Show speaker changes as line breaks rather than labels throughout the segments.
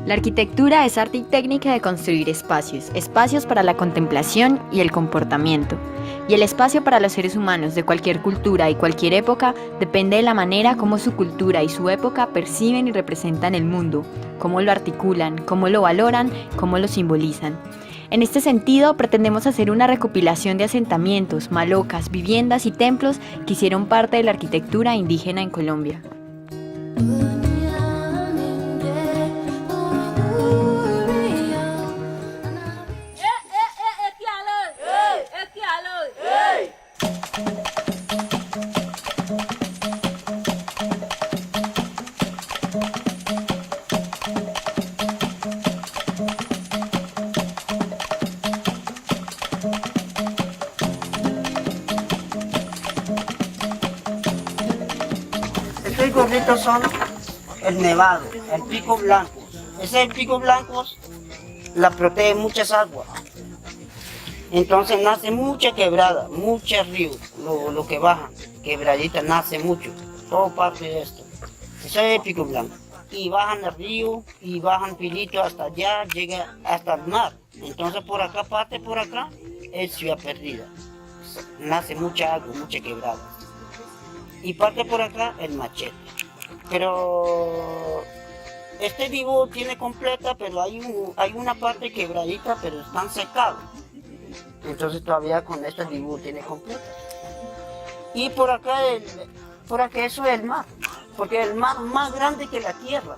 La arquitectura es arte y técnica de construir espacios, espacios para la contemplación y el comportamiento. Y el espacio para los seres humanos de cualquier cultura y cualquier época depende de la manera como su cultura y su época perciben y representan el mundo, cómo lo articulan, cómo lo valoran, cómo lo simbolizan. En este sentido, pretendemos hacer una recopilación de asentamientos, malocas, viviendas y templos que hicieron parte de la arquitectura indígena en Colombia.
Estos gorritos son el nevado, el pico blanco. Ese pico blanco la protege muchas aguas. Entonces nace mucha quebrada, muchos ríos, lo que bajan, quebradita nace mucho, todo parte de esto. Eso es el pico blanco. Y bajan el río y bajan pilito hasta allá, llega hasta el mar. Entonces por acá, parte por acá, es ciudad perdida. Nace mucha agua, mucha quebrada. Y parte por acá el machete. Pero este dibujo tiene completa, pero hay una parte quebradita, pero están secados. Entonces todavía con este dibujo tiene completa. Y por acá eso es el mar, porque el mar más grande que la tierra.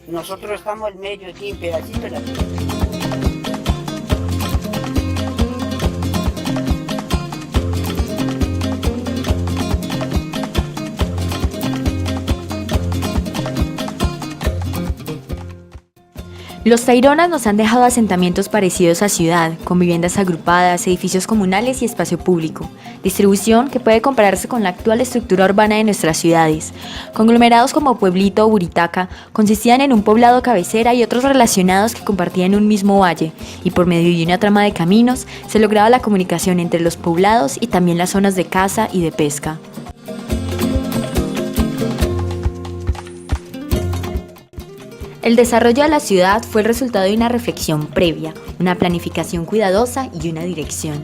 Nosotros estamos en medio aquí, en pedacito de la tierra.
Los Taironas nos han dejado asentamientos parecidos a ciudad, con viviendas agrupadas, edificios comunales y espacio público, distribución que puede compararse con la actual estructura urbana de nuestras ciudades. Conglomerados como Pueblito o Buritaca consistían en un poblado cabecera y otros relacionados que compartían un mismo valle, y por medio de una trama de caminos se lograba la comunicación entre los poblados y también las zonas de caza y de pesca. El desarrollo de la ciudad fue el resultado de una reflexión previa, una planificación cuidadosa y una dirección.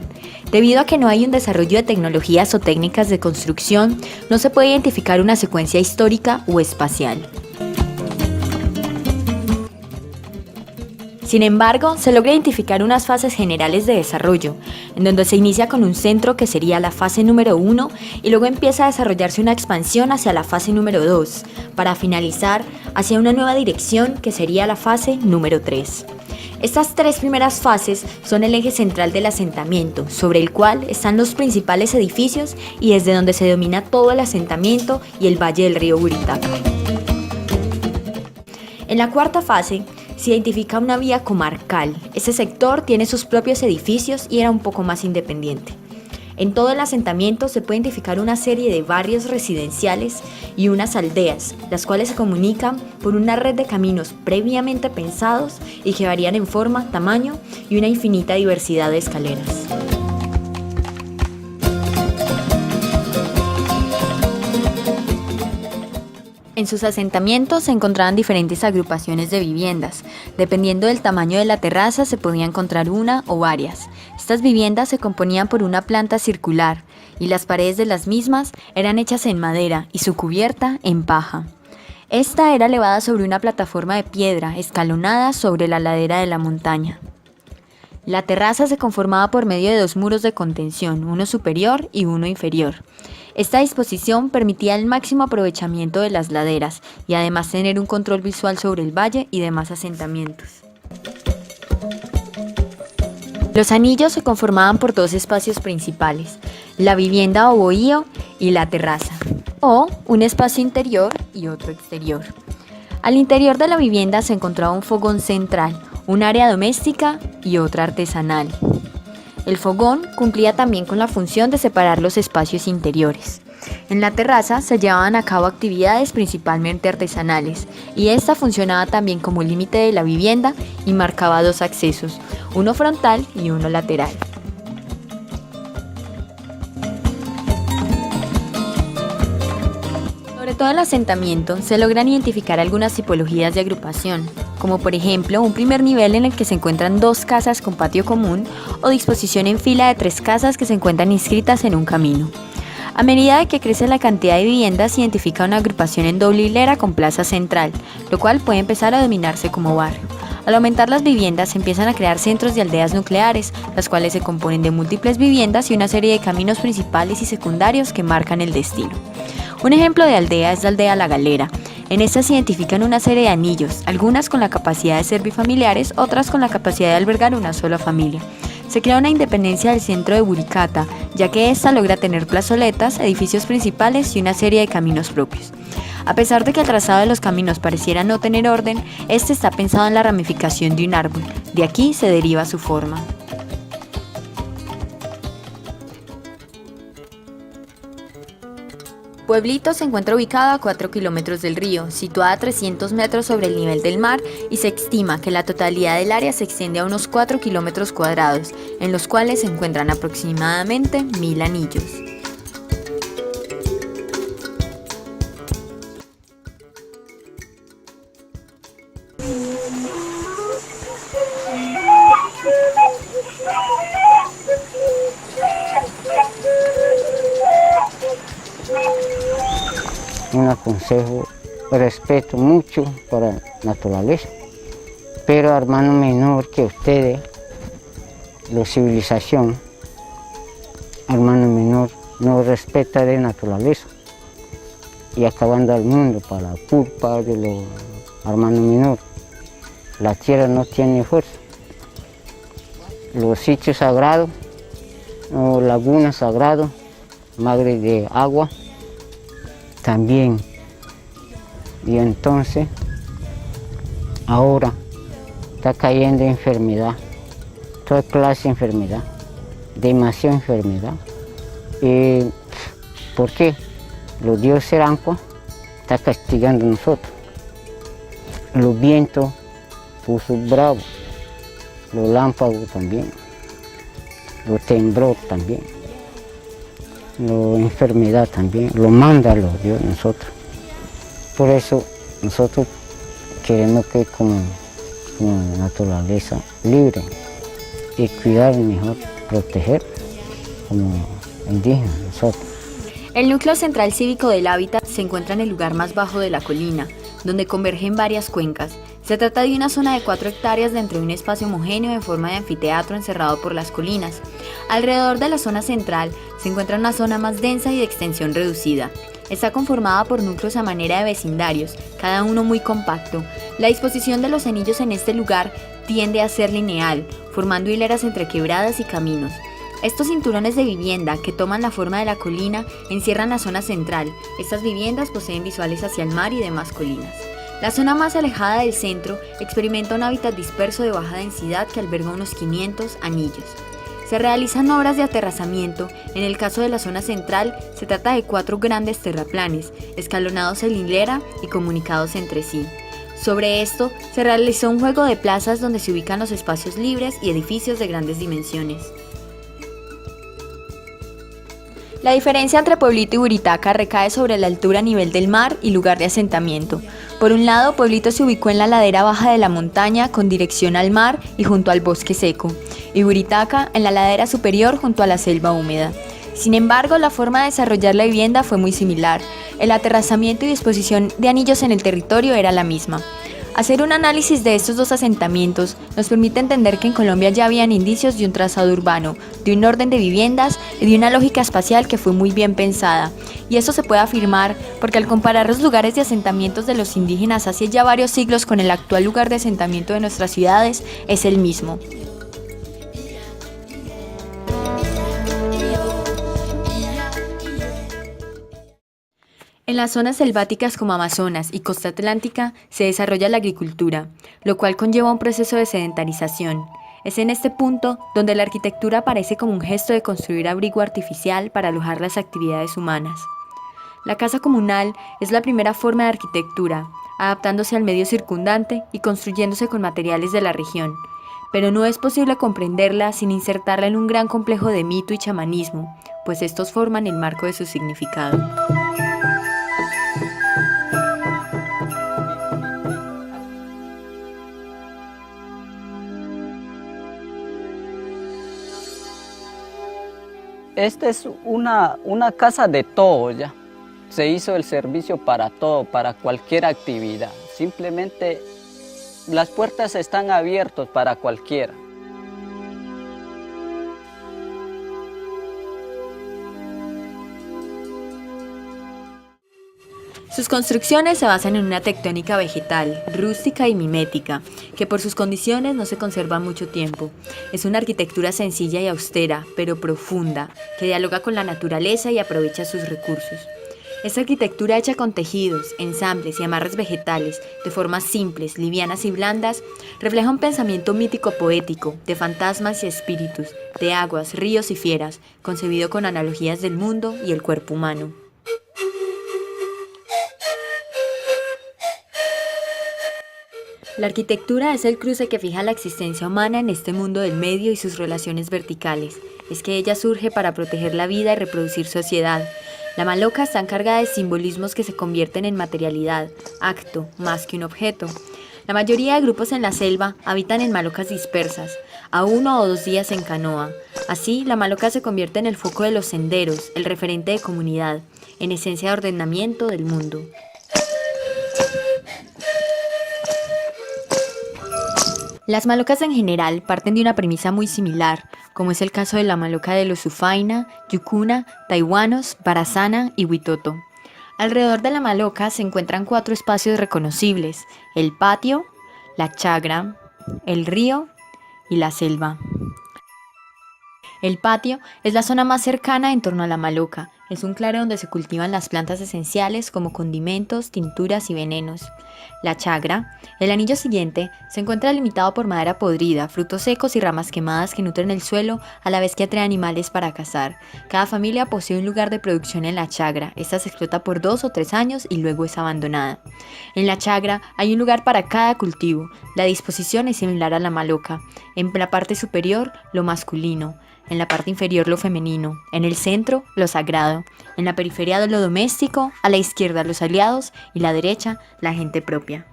Debido a que no hay un desarrollo de tecnologías o técnicas de construcción, no se puede identificar una secuencia histórica o espacial. Sin embargo, se logra identificar unas fases generales de desarrollo, en donde se inicia con un centro que sería la fase número 1 y luego empieza a desarrollarse una expansión hacia la fase número 2, para finalizar hacia una nueva dirección que sería la fase número 3. Estas tres primeras fases son el eje central del asentamiento, sobre el cual están los principales edificios y desde donde se domina todo el asentamiento y el valle del río Buritaca. En la cuarta fase, se identifica una vía comarcal. Este sector tiene sus propios edificios y era un poco más independiente. En todo el asentamiento se puede identificar una serie de barrios residenciales y unas aldeas, las cuales se comunican por una red de caminos previamente pensados y que varían en forma, tamaño y una infinita diversidad de escaleras. En sus asentamientos se encontraban diferentes agrupaciones de viviendas. Dependiendo del tamaño de la terraza se podía encontrar una o varias. Estas viviendas se componían por una planta circular y las paredes de las mismas eran hechas en madera y su cubierta en paja. Esta era elevada sobre una plataforma de piedra escalonada sobre la ladera de la montaña. La terraza se conformaba por medio de dos muros de contención, uno superior y uno inferior. Esta disposición permitía el máximo aprovechamiento de las laderas y además tener un control visual sobre el valle y demás asentamientos. Los anillos se conformaban por dos espacios principales, la vivienda o bohío y la terraza, o un espacio interior y otro exterior. Al interior de la vivienda se encontraba un fogón central, un área doméstica y otra artesanal. El fogón cumplía también con la función de separar los espacios interiores. En la terraza se llevaban a cabo actividades principalmente artesanales y esta funcionaba también como límite de la vivienda y marcaba dos accesos, uno frontal y uno lateral. Sobre todo en el asentamiento se logran identificar algunas tipologías de agrupación, como por ejemplo un primer nivel en el que se encuentran 2 casas con patio común o disposición en fila de 3 casas que se encuentran inscritas en un camino. A medida de que crece la cantidad de viviendas, se identifica una agrupación en doble hilera con plaza central, lo cual puede empezar a dominarse como barrio. Al aumentar las viviendas, se empiezan a crear centros de aldeas nucleares, las cuales se componen de múltiples viviendas y una serie de caminos principales y secundarios que marcan el destino. Un ejemplo de aldea es la aldea La Galera. En esta se identifican una serie de anillos, algunas con la capacidad de ser bifamiliares, otras con la capacidad de albergar una sola familia. Se crea una independencia del centro de Buricata, ya que ésta logra tener plazoletas, edificios principales y una serie de caminos propios. A pesar de que el trazado de los caminos pareciera no tener orden, este está pensado en la ramificación de un árbol. De aquí se deriva su forma. Pueblito se encuentra ubicado a 4 kilómetros del río, situada a 300 metros sobre el nivel del mar, y se estima que la totalidad del área se extiende a unos 4 kilómetros cuadrados, en los cuales se encuentran aproximadamente 1000 anillos.
Un aconsejo, respeto mucho para la naturaleza, pero hermano menor que ustedes, la civilización, hermano menor no respeta de naturaleza y acabando al mundo para la culpa de los hermanos menores. La tierra no tiene fuerza. Los sitios sagrados, o lagunas sagradas, madre de agua, también. Y entonces, ahora está cayendo enfermedad, toda clase de enfermedad, demasiada enfermedad. ¿Por qué? Los dioses Seranco está castigando a nosotros. Los vientos puso bravo, los lámpagos también, los temblores también. La enfermedad también, lo manda los Dios nosotros. Por eso nosotros queremos que como naturaleza libre y cuidar mejor, proteger como indígenas nosotros.
El núcleo central cívico del hábitat se encuentra en el lugar más bajo de la colina, donde convergen varias cuencas. Se trata de una zona de 4 hectáreas dentro de un espacio homogéneo en forma de anfiteatro encerrado por las colinas. Alrededor de la zona central se encuentra una zona más densa y de extensión reducida. Está conformada por núcleos a manera de vecindarios, cada uno muy compacto. La disposición de los anillos en este lugar tiende a ser lineal, formando hileras entre quebradas y caminos. Estos cinturones de vivienda que toman la forma de la colina encierran la zona central. Estas viviendas poseen visuales hacia el mar y demás colinas. La zona más alejada del centro experimenta un hábitat disperso de baja densidad que alberga unos 500 anillos. Se realizan obras de aterrazamiento. En el caso de la zona central, se trata de 4 grandes terraplanes, escalonados en hilera y comunicados entre sí. Sobre esto, se realizó un juego de plazas donde se ubican los espacios libres y edificios de grandes dimensiones. La diferencia entre Pueblito y Buritaca recae sobre la altura a nivel del mar y lugar de asentamiento. Por un lado, Pueblito se ubicó en la ladera baja de la montaña con dirección al mar y junto al bosque seco, y Buritaca en la ladera superior junto a la selva húmeda. Sin embargo, la forma de desarrollar la vivienda fue muy similar. El aterrazamiento y disposición de anillos en el territorio era la misma. Hacer un análisis de estos 2 asentamientos nos permite entender que en Colombia ya habían indicios de un trazado urbano, de un orden de viviendas y de una lógica espacial que fue muy bien pensada. Y esto se puede afirmar porque al comparar los lugares de asentamientos de los indígenas hace ya varios siglos con el actual lugar de asentamiento de nuestras ciudades, es el mismo. En las zonas selváticas como Amazonas y Costa Atlántica se desarrolla la agricultura, lo cual conlleva un proceso de sedentarización. Es en este punto donde la arquitectura aparece como un gesto de construir abrigo artificial para alojar las actividades humanas. La casa comunal es la primera forma de arquitectura, adaptándose al medio circundante y construyéndose con materiales de la región, pero no es posible comprenderla sin insertarla en un gran complejo de mito y chamanismo, pues estos forman el marco de su significado.
esta es una casa de todo ya. Se hizo el servicio para todo, para cualquier actividad. Simplemente las puertas están abiertas para cualquiera.
Sus construcciones se basan en una tectónica vegetal, rústica y mimética, que por sus condiciones no se conserva mucho tiempo. Es una arquitectura sencilla y austera, pero profunda, que dialoga con la naturaleza y aprovecha sus recursos. Esta arquitectura hecha con tejidos, ensambles y amarres vegetales, de formas simples, livianas y blandas, refleja un pensamiento mítico poético, de fantasmas y espíritus, de aguas, ríos y fieras, concebido con analogías del mundo y el cuerpo humano. La arquitectura es el cruce que fija la existencia humana en este mundo del medio y sus relaciones verticales. Es que ella surge para proteger la vida y reproducir sociedad. La maloca está encargada de simbolismos que se convierten en materialidad, acto, más que un objeto. La mayoría de grupos en la selva habitan en malocas dispersas, a 1 o 2 días en canoa. Así, la maloca se convierte en el foco de los senderos, el referente de comunidad, en esencia de ordenamiento del mundo. Las malocas en general parten de una premisa muy similar, como es el caso de la maloca de los Sufaina, Yucuna, Taiwanos, Barazana y Huitoto. Alrededor de la maloca se encuentran 4 espacios reconocibles: el patio, la chagra, el río y la selva. El patio es la zona más cercana en torno a la maloca. Es un claro donde se cultivan las plantas esenciales como condimentos, tinturas y venenos. La chagra, el anillo siguiente, se encuentra limitado por madera podrida, frutos secos y ramas quemadas que nutren el suelo a la vez que atraen animales para cazar. Cada familia posee un lugar de producción en la chagra. Esta se explota por 2 o 3 años y luego es abandonada. En la chagra hay un lugar para cada cultivo. La disposición es similar a la maloca. En la parte superior, lo masculino. En la parte inferior lo femenino, en el centro lo sagrado, en la periferia lo doméstico, a la izquierda los aliados y la derecha la gente propia.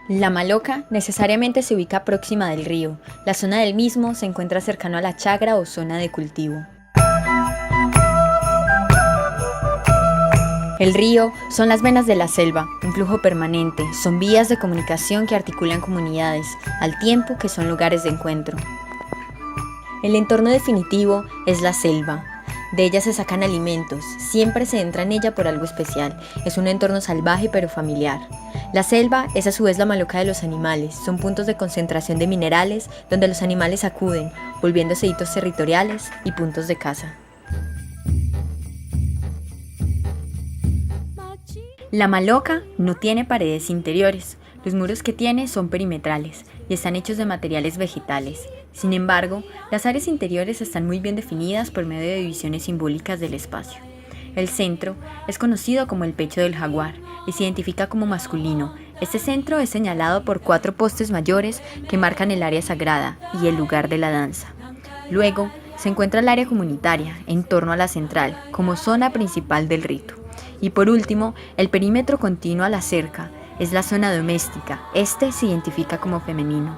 La maloca necesariamente se ubica próxima del río. La zona del mismo se encuentra cercano a la chagra o zona de cultivo. El río son las venas de la selva, un flujo permanente, son vías de comunicación que articulan comunidades, al tiempo que son lugares de encuentro. El entorno definitivo es la selva. De ella se sacan alimentos, siempre se entra en ella por algo especial. Es un entorno salvaje pero familiar. La selva es a su vez la maloca de los animales, son puntos de concentración de minerales donde los animales acuden, volviéndose hitos territoriales y puntos de caza. La maloca no tiene paredes interiores, los muros que tiene son perimetrales y están hechos de materiales vegetales. Sin embargo, las áreas interiores están muy bien definidas por medio de divisiones simbólicas del espacio. El centro es conocido como el pecho del jaguar y se identifica como masculino. Este centro es señalado por 4 postes mayores que marcan el área sagrada y el lugar de la danza. Luego se encuentra el área comunitaria, en torno a la central, como zona principal del rito. Y por último, el perímetro continuo a la cerca es la zona doméstica. Este se identifica como femenino.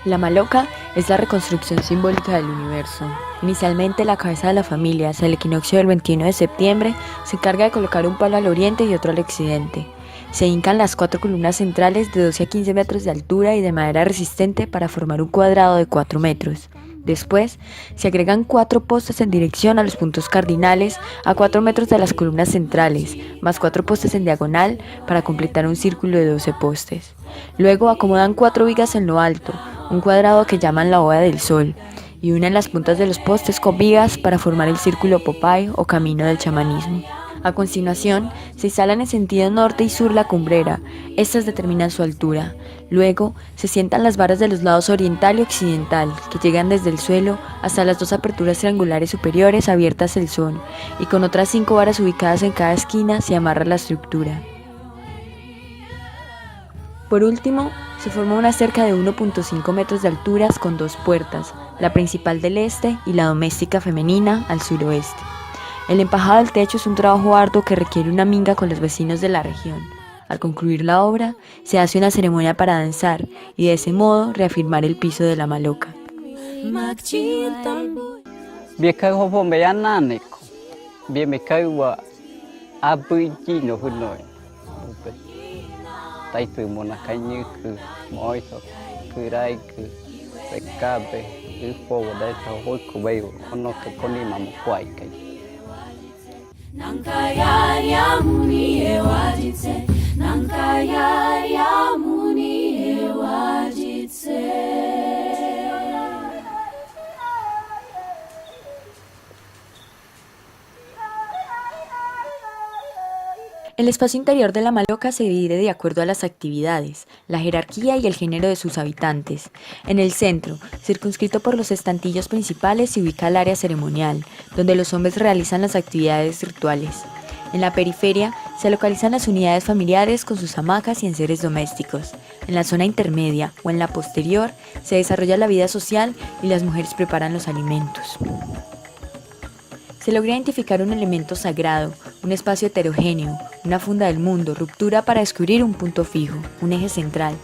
La maloca es la reconstrucción simbólica del universo. Inicialmente, la cabeza de la familia, hacia el equinoccio del 21 de septiembre, se encarga de colocar un palo al oriente y otro al occidente. Se hincan las 4 columnas centrales de 12 a 15 metros de altura y de madera resistente para formar un cuadrado de 4 metros. Después, se agregan 4 postes en dirección a los puntos cardinales a 4 metros de las columnas centrales, más 4 postes en diagonal para completar un círculo de 12 postes. Luego acomodan 4 vigas en lo alto, un cuadrado que llaman la bóveda del sol, y unen las puntas de los postes con vigas para formar el círculo Popay o camino del chamanismo. A continuación, se instalan en sentido norte y sur la cumbrera. Estas determinan su altura. Luego, se sientan las varas de los lados oriental y occidental, que llegan desde el suelo hasta las 2 aperturas triangulares superiores abiertas el son, y con otras 5 varas ubicadas en cada esquina se amarra la estructura. Por último, se forma una cerca de 1.5 metros de alturas con 2 puertas, la principal del este y la doméstica femenina al suroeste. El empajado del techo es un trabajo arduo que requiere una minga con los vecinos de la región. Al concluir la obra, se hace una ceremonia para danzar y de ese modo reafirmar el piso de la maloca.
Biekago bombeyananeko, biemekaiwa abujino hunoi. Taitu monakanyuku, moito, kuraiku, sekabe, upo wadeta hoiku beu, onoka konima mukwaika.
Nankayari amuni ewajitse, nankayari amuni ewajitse.
El espacio interior de la maloca se divide de acuerdo a las actividades, la jerarquía y el género de sus habitantes. En el centro, circunscrito por los estantillos principales, se ubica el área ceremonial, donde los hombres realizan las actividades rituales. En la periferia se localizan las unidades familiares con sus hamacas y enseres domésticos. En la zona intermedia o en la posterior se desarrolla la vida social y las mujeres preparan los alimentos. Se logra identificar un elemento sagrado, un espacio heterogéneo, una funda del mundo, ruptura para descubrir un punto fijo, un eje central.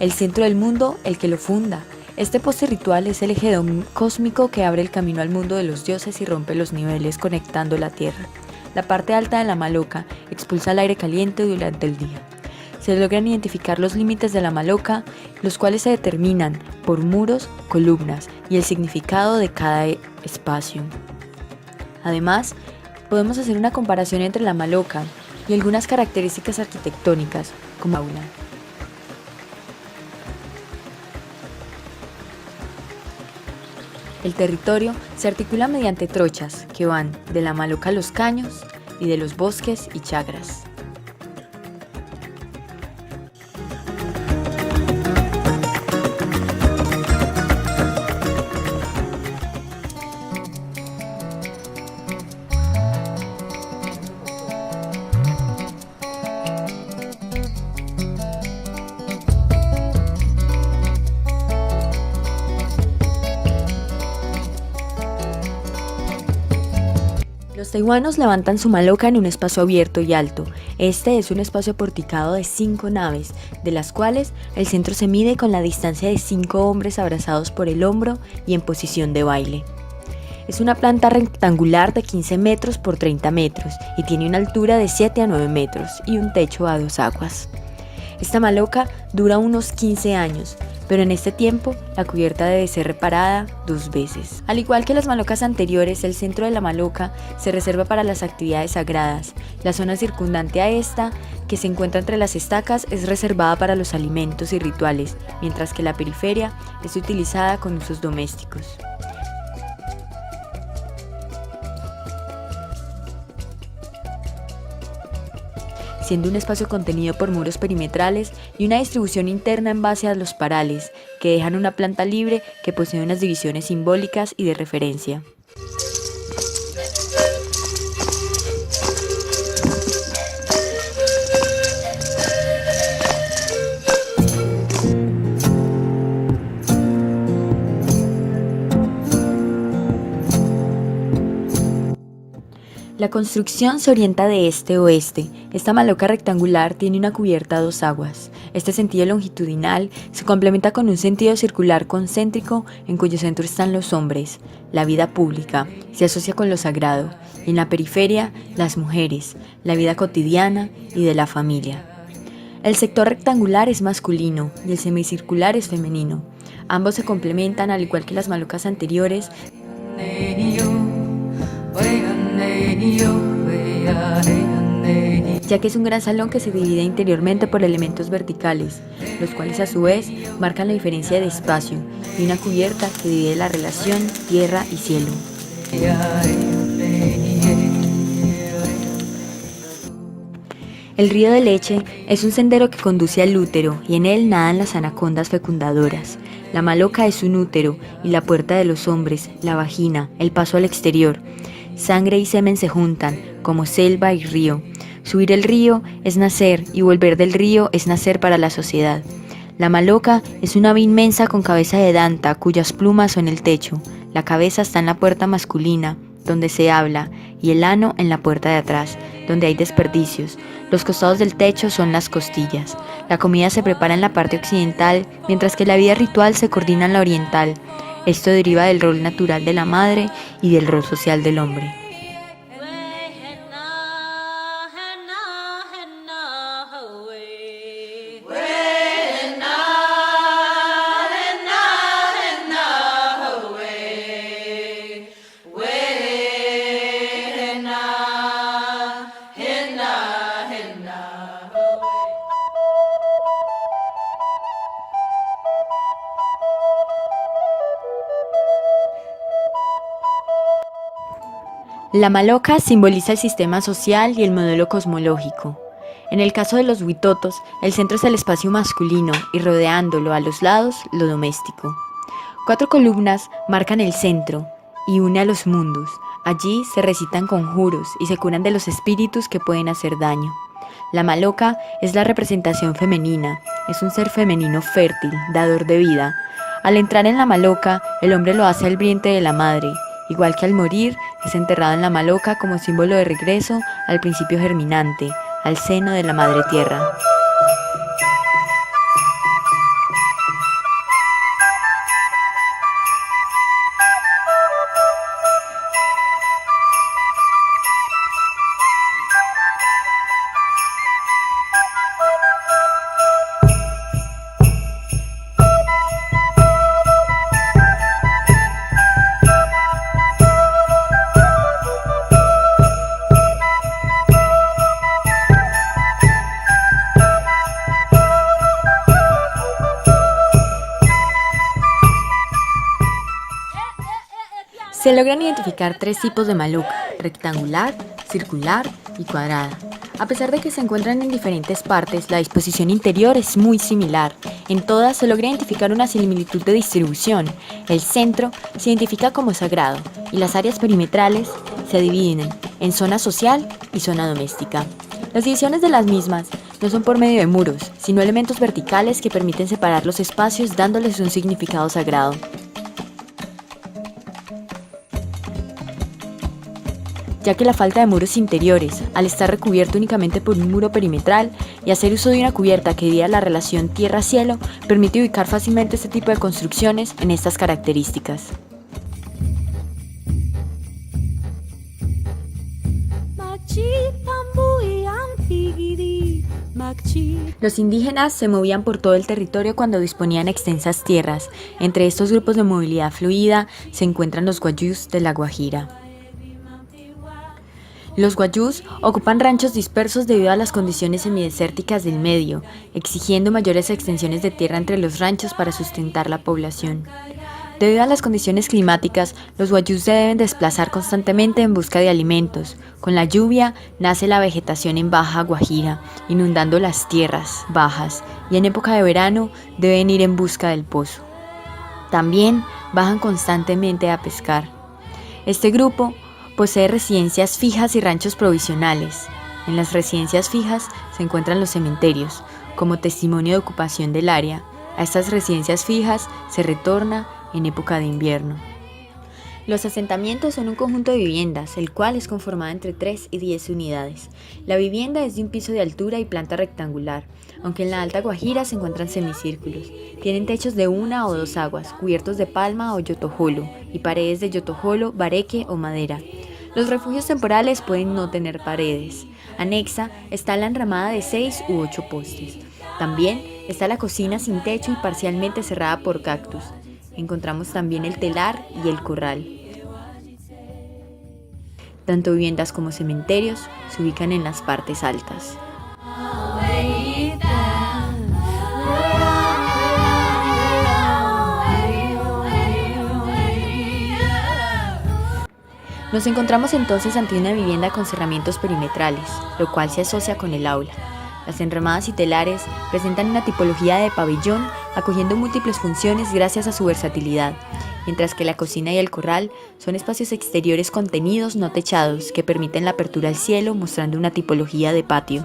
El centro del mundo, el que lo funda. Este poste ritual es el eje cósmico que abre el camino al mundo de los dioses y rompe los niveles conectando la tierra. La parte alta de la maloca expulsa el aire caliente durante el día. Se logran identificar los límites de la maloca, los cuales se determinan por muros, columnas y el significado de cada espacio. Además, podemos hacer una comparación entre la maloca y algunas características arquitectónicas, como aula. El territorio se articula mediante trochas que van de la maloca a los caños y de los bosques y chagras. Los taiwanos levantan su maloca en un espacio abierto y alto. Este es un espacio porticado de 5 naves, de las cuales el centro se mide con la distancia de 5 hombres abrazados por el hombro y en posición de baile. Es una planta rectangular de 15 metros por 30 metros y tiene una altura de 7 a 9 metros y un techo a 2 aguas. Esta maloca dura unos 15 años, pero en este tiempo la cubierta debe ser reparada 2 veces. Al igual que las malocas anteriores, el centro de la maloca se reserva para las actividades sagradas. La zona circundante a esta, que se encuentra entre las estacas, es reservada para los alimentos y rituales, mientras que la periferia es utilizada con usos domésticos. Siendo un espacio contenido por muros perimetrales y una distribución interna en base a los parales, que dejan una planta libre que posee unas divisiones simbólicas y de referencia. La construcción se orienta de este a oeste. Esta maloca rectangular tiene una cubierta a 2 aguas. Este sentido longitudinal se complementa con un sentido circular concéntrico en cuyo centro están los hombres. La vida pública se asocia con lo sagrado y en la periferia las mujeres, la vida cotidiana y de la familia. El sector rectangular es masculino y el semicircular es femenino. Ambos se complementan al igual que las malocas anteriores, ya que es un gran salón que se divide interiormente por elementos verticales, los cuales a su vez marcan la diferencia de espacio, y una cubierta que divide la relación tierra y cielo. El río de leche es un sendero que conduce al útero y en él nadan las anacondas fecundadoras. La maloca es un útero y la puerta de los hombres, la vagina, el paso al exterior. Sangre y semen se juntan, como selva y río. Subir el río es nacer y volver del río es nacer para la sociedad. La maloca es una ave inmensa con cabeza de danta cuyas plumas son el techo. La cabeza está en la puerta masculina donde se habla, y el ano en la puerta de atrás, donde hay desperdicios. Los costados del techo son las costillas. La comida se prepara en la parte occidental, mientras que la vida ritual se coordina en la oriental. Esto deriva del rol natural de la madre y del rol social del hombre. La maloca simboliza el sistema social y el modelo cosmológico. En el caso de los huitotos, el centro es el espacio masculino y rodeándolo a los lados lo doméstico. 4 columnas marcan el centro y une a los mundos. Allí se recitan conjuros y se curan de los espíritus que pueden hacer daño. La maloca es la representación femenina, es un ser femenino fértil, dador de vida. Al entrar en la maloca, el hombre lo hace al vientre de la madre. Igual que al morir, es enterrado en la maloca como símbolo de regreso al principio germinante, al seno de la madre tierra. Se logran identificar 3 tipos de maloca: rectangular, circular y cuadrada. A pesar de que se encuentran en diferentes partes, la disposición interior es muy similar. En todas se logra identificar una similitud de distribución. El centro se identifica como sagrado y las áreas perimetrales se dividen en zona social y zona doméstica. Las divisiones de las mismas no son por medio de muros, sino elementos verticales que permiten separar los espacios dándoles un significado sagrado. Ya que la falta de muros interiores, al estar recubierto únicamente por un muro perimetral y hacer uso de una cubierta que divida la relación tierra-cielo, permite ubicar fácilmente este tipo de construcciones en estas características. Los indígenas se movían por todo el territorio cuando disponían extensas tierras. Entre estos grupos de movilidad fluida se encuentran los guayús de La Guajira. Los guayús ocupan ranchos dispersos debido a las condiciones semidesérticas del medio, exigiendo mayores extensiones de tierra entre los ranchos para sustentar la población. Debido a las condiciones climáticas, los guayús se deben desplazar constantemente en busca de alimentos. Con la lluvia nace la vegetación en Baja Guajira, inundando las tierras bajas, y en época de verano deben ir en busca del pozo. También bajan constantemente a pescar. Este grupo posee residencias fijas y ranchos provisionales. En las residencias fijas se encuentran los cementerios, como testimonio de ocupación del área. A estas residencias fijas se retorna en época de invierno. Los asentamientos son un conjunto de viviendas, el cual es conformado entre 3 y 10 unidades. La vivienda es de un piso de altura y planta rectangular, aunque en la Alta Guajira se encuentran semicírculos. Tienen techos de 1 o 2 aguas, cubiertos de palma o yotojolo, y paredes de yotojolo, bareque o madera. Los refugios temporales pueden no tener paredes. Anexa está la enramada de 6 u 8 postes. También está la cocina sin techo y parcialmente cerrada por cactus. Encontramos también el telar y el corral. Tanto viviendas como cementerios se ubican en las partes altas. Nos encontramos entonces ante una vivienda con cerramientos perimetrales, lo cual se asocia con el aula. Las enramadas y telares presentan una tipología de pabellón, acogiendo múltiples funciones gracias a su versatilidad, mientras que la cocina y el corral son espacios exteriores contenidos no techados que permiten la apertura al cielo, mostrando una tipología de patio.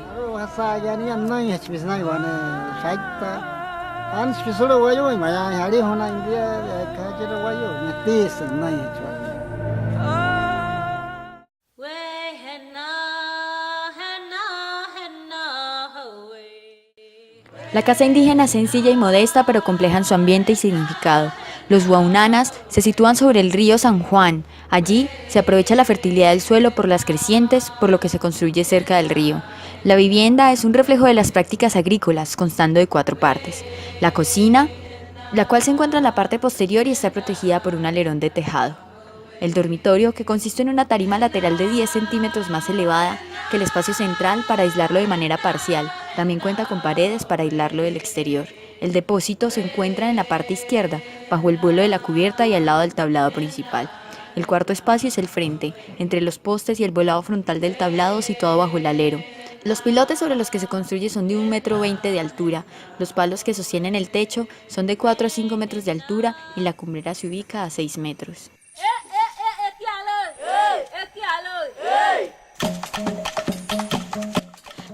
La casa indígena es sencilla y modesta, pero compleja en su ambiente y significado. Los huaunanas se sitúan sobre el río San Juan. Allí se aprovecha la fertilidad del suelo por las crecientes, por lo que se construye cerca del río. La vivienda es un reflejo de las prácticas agrícolas, constando de 4 partes. La cocina, la cual se encuentra en la parte posterior y está protegida por un alerón de tejado. El dormitorio, que consiste en una tarima lateral de 10 centímetros más elevada que el espacio central para aislarlo de manera parcial. También cuenta con paredes para aislarlo del exterior. El depósito se encuentra en la parte izquierda, bajo el vuelo de la cubierta y al lado del tablado principal. El cuarto espacio es el frente, entre los postes y el volado frontal del tablado situado bajo el alero. Los pilotes sobre los que se construye son de 1,20 metros de altura. Los palos que sostienen el techo son de 4 a 5 metros de altura y la cumbrera se ubica a 6 metros.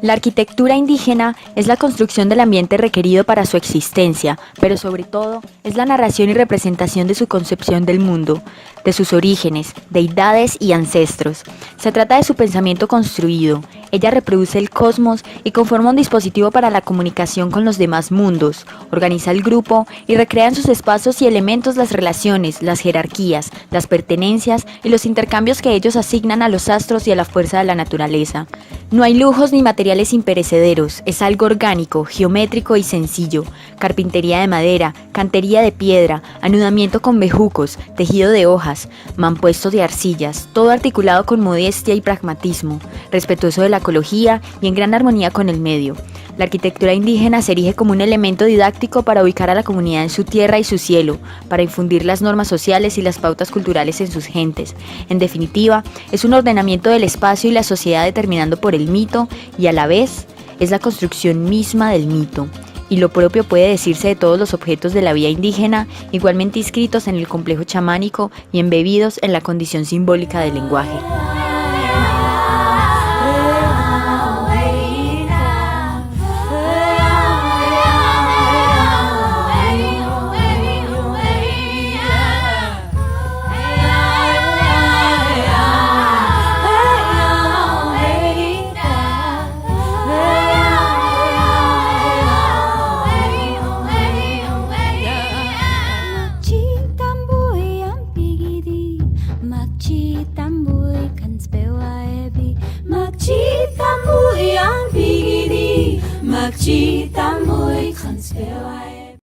La arquitectura indígena es la construcción del ambiente requerido para su existencia, pero sobre todo es la narración y representación de su concepción del mundo, de sus orígenes, deidades y ancestros. Se trata de su pensamiento construido. Ella reproduce el cosmos y conforma un dispositivo para la comunicación con los demás mundos, organiza el grupo y recrea en sus espacios y elementos las relaciones, las jerarquías, las pertenencias y los intercambios que ellos asignan a los astros y a la fuerza de la naturaleza. No hay lujos ni materiales imperecederos, es algo orgánico, geométrico y sencillo. Carpintería de madera, cantería de piedra, anudamiento con bejucos, tejido de hojas, mampuesto de arcillas, todo articulado con modestia y pragmatismo, respetuoso de la ecología y en gran armonía con el medio. La arquitectura indígena se erige como un elemento didáctico para ubicar a la comunidad en su tierra y su cielo, para infundir las normas sociales y las pautas culturales en sus gentes. En definitiva, es un ordenamiento del espacio y la sociedad determinando por el mito y a la vez es la construcción misma del mito. Y lo propio puede decirse de todos los objetos de la vida indígena, igualmente inscritos en el complejo chamánico y embebidos en la condición simbólica del lenguaje.
Magchi